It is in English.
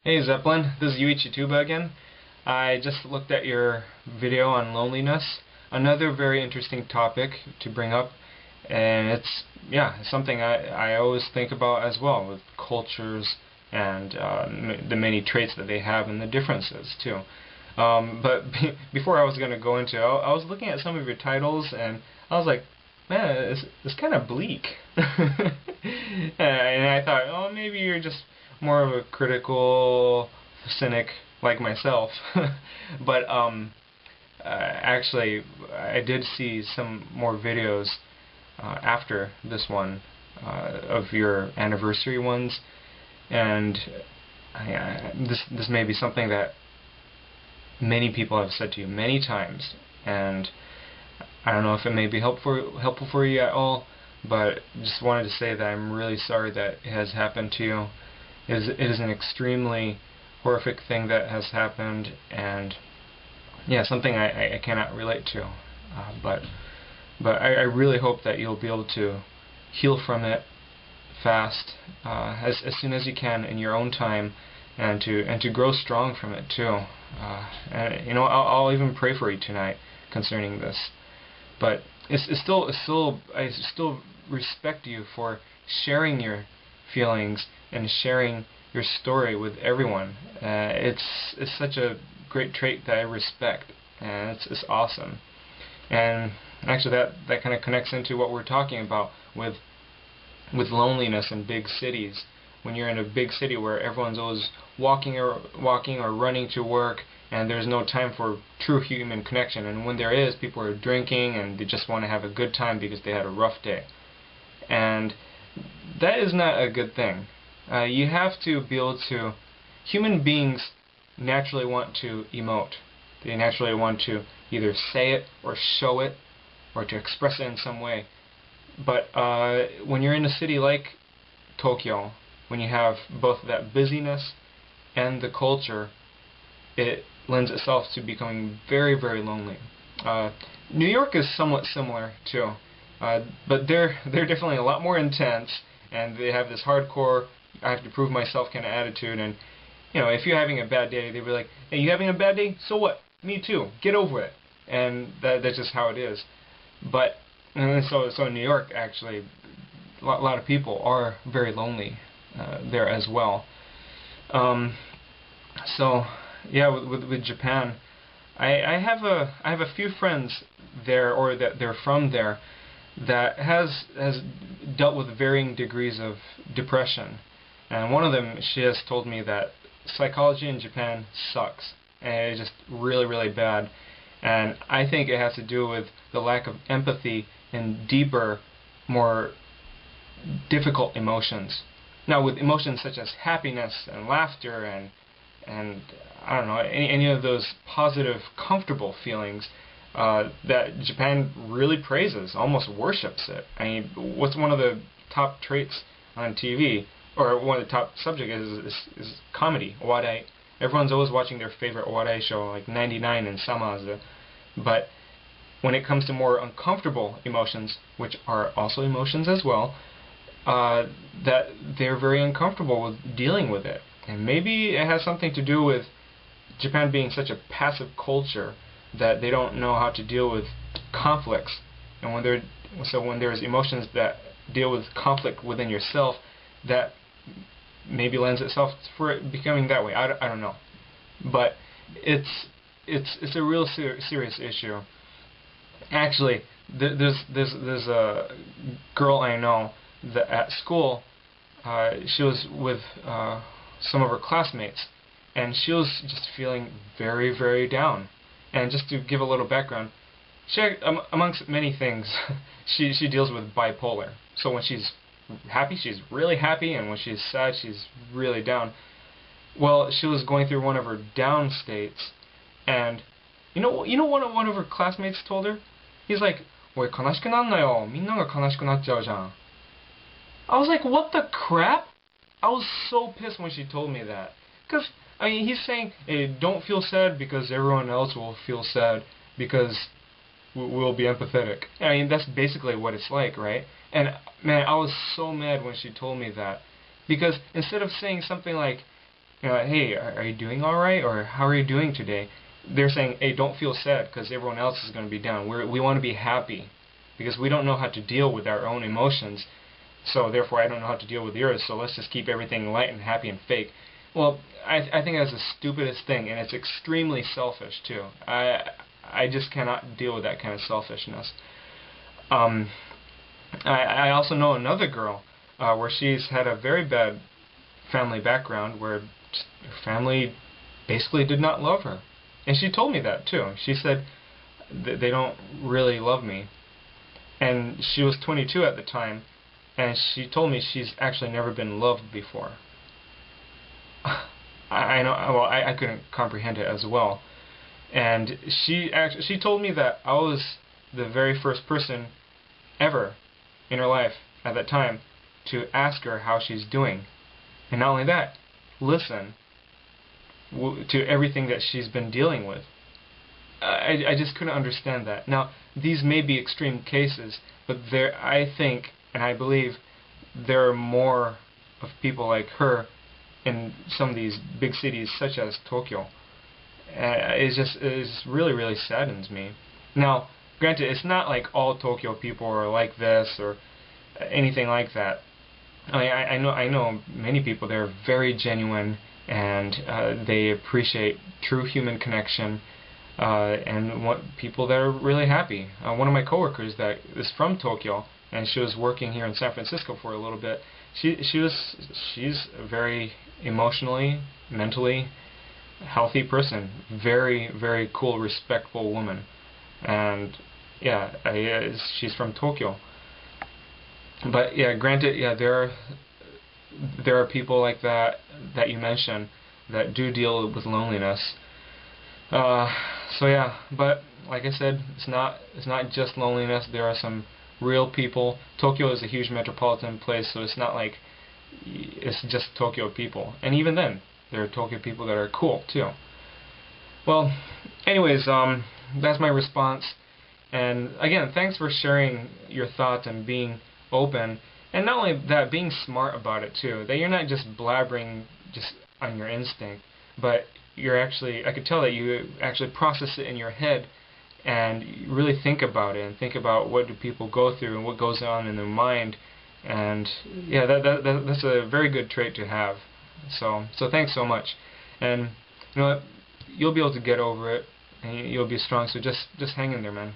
Hey Zeppelin, this is Yuichi Tuba again. I just looked at your video on loneliness. Another very interesting topic to bring up, and it's something I always think about as well, with cultures and the many traits that they have and the differences too. But before I was going to go into it, I was looking at some of your titles and I was like, man, it's kind of bleak. And I thought, oh, maybe you're just more of a critical cynic like myself. But actually, I did see some more videos after this one of your anniversary ones, and this may be something that many people have said to you many times, and I don't know if it may be helpful for you at all, but just wanted to say that I'm really sorry that it has happened to you. It is an extremely horrific thing that has happened, and something I cannot relate to. But I really hope that you'll be able to heal from it fast, as soon as you can in your own time, and to grow strong from it too. And I'll even pray for you tonight concerning this. But I still respect you for sharing your feelings and sharing your story with everyone. It's such a great trait that I respect, and it's awesome. And actually, that kind of connects into what we're talking about with loneliness in big cities. When you're in a big city where everyone's always walking or running to work, and there's no time for true human connection, and when there is, people are drinking and they just want to have a good time because they had a rough day. And that is not a good thing. You have to be able to... Human beings naturally want to emote. They naturally want to either say it or show it or to express it in some way. But when you're in a city like Tokyo, when you have both that busyness and the culture, it lends itself to becoming very, very lonely. New York is somewhat similar too, but they're definitely a lot more intense, and they have this hardcore I have to prove myself kind of attitude. And if you're having a bad day, they'll be like, hey, you having a bad day? So what? Me too. Get over it. And that's just how it is. But so in New York, actually, a lot of people are very lonely there as well. So yeah, with Japan, I have a few friends there, or that they're from there, that has dealt with varying degrees of depression. And one of them, she has told me that psychology in Japan sucks, and it's just really, really bad. And I think it has to do with the lack of empathy in deeper, more difficult emotions. Now, with emotions such as happiness and laughter and I don't know, any of those positive, comfortable feelings that Japan really praises, almost worships it. I mean, what's one of the top traits on TV, or one of the top subjects is comedy, owadai. Everyone's always watching their favorite owadai show, like 99 and Samazu. But when it comes to more uncomfortable emotions, which are also emotions as well, that they're very uncomfortable with dealing with it. And maybe it has something to do with Japan being such a passive culture that they don't know how to deal with conflicts. And when there's emotions that deal with conflict within yourself, that maybe lends itself for it becoming that way. I don't know, but it's a real serious issue. Actually, there's a girl I know that at school, she was with some of her classmates, and she was just feeling very, very down. And just to give a little background, amongst many things, she deals with bipolar. So when she's happy, she's really happy, and when she's sad, she's really down. Well, she was going through one of her down states, and what one of her classmates told her? He's like, "Oi, 悲しくなんなよ。みんなが悲しくなっちゃうじゃん." I was like, what the crap? I was so pissed when she told me that. Because, I mean, he's saying, hey, don't feel sad because everyone else will feel sad because we'll be empathetic. I mean, that's basically what it's like, right? And, man, I was so mad when she told me that. Because instead of saying something like, You know, hey, are you doing all right, or how are you doing today? They're saying, hey, don't feel sad because everyone else is going to be down. We want to be happy because we don't know how to deal with our own emotions. So therefore, I don't know how to deal with yours. So let's just keep everything light and happy and fake. Well, I think that's the stupidest thing, and it's extremely selfish too. I just cannot deal with that kind of selfishness. I also know another girl where she's had a very bad family background where her family basically did not love her. And she told me that too. She said they don't really love me. And she was 22 at the time, and she told me she's actually never been loved before. I know. Well, I couldn't comprehend it as well. And she told me that I was the very first person ever in her life at that time to ask her how she's doing. And not only that, listen to everything that she's been dealing with. I just couldn't understand that. Now, these may be extreme cases, but I think and I believe there are more of people like her in some of these big cities such as Tokyo. It really, really saddens me. Now, granted, it's not like all Tokyo people are like this or anything like that. I know many people. They're very genuine and they appreciate true human connection and want people that are really happy. One of my coworkers that is from Tokyo and she was working here in San Francisco for a little bit. She's a very emotionally, mentally healthy person. Very, very cool, respectful woman. And yeah, she's from Tokyo. But yeah, granted, yeah, there are people like that you mentioned that do deal with loneliness. So yeah, but like I said, it's not just loneliness. There are some real people. Tokyo is a huge metropolitan place, so it's not like it's just Tokyo people. And even then, there are Tokyo people that are cool too. Well, anyways, that's my response. And again, thanks for sharing your thoughts and being open. And not only that, being smart about it too. That you're not just blabbering just on your instinct, but you're actually, I could tell that you actually process it in your head and you really think about it and think about what do people go through and what goes on in their mind. And yeah, that's a very good trait to have. So thanks so much. And you know what? You'll be able to get over it and you'll be strong. So just hang in there, man.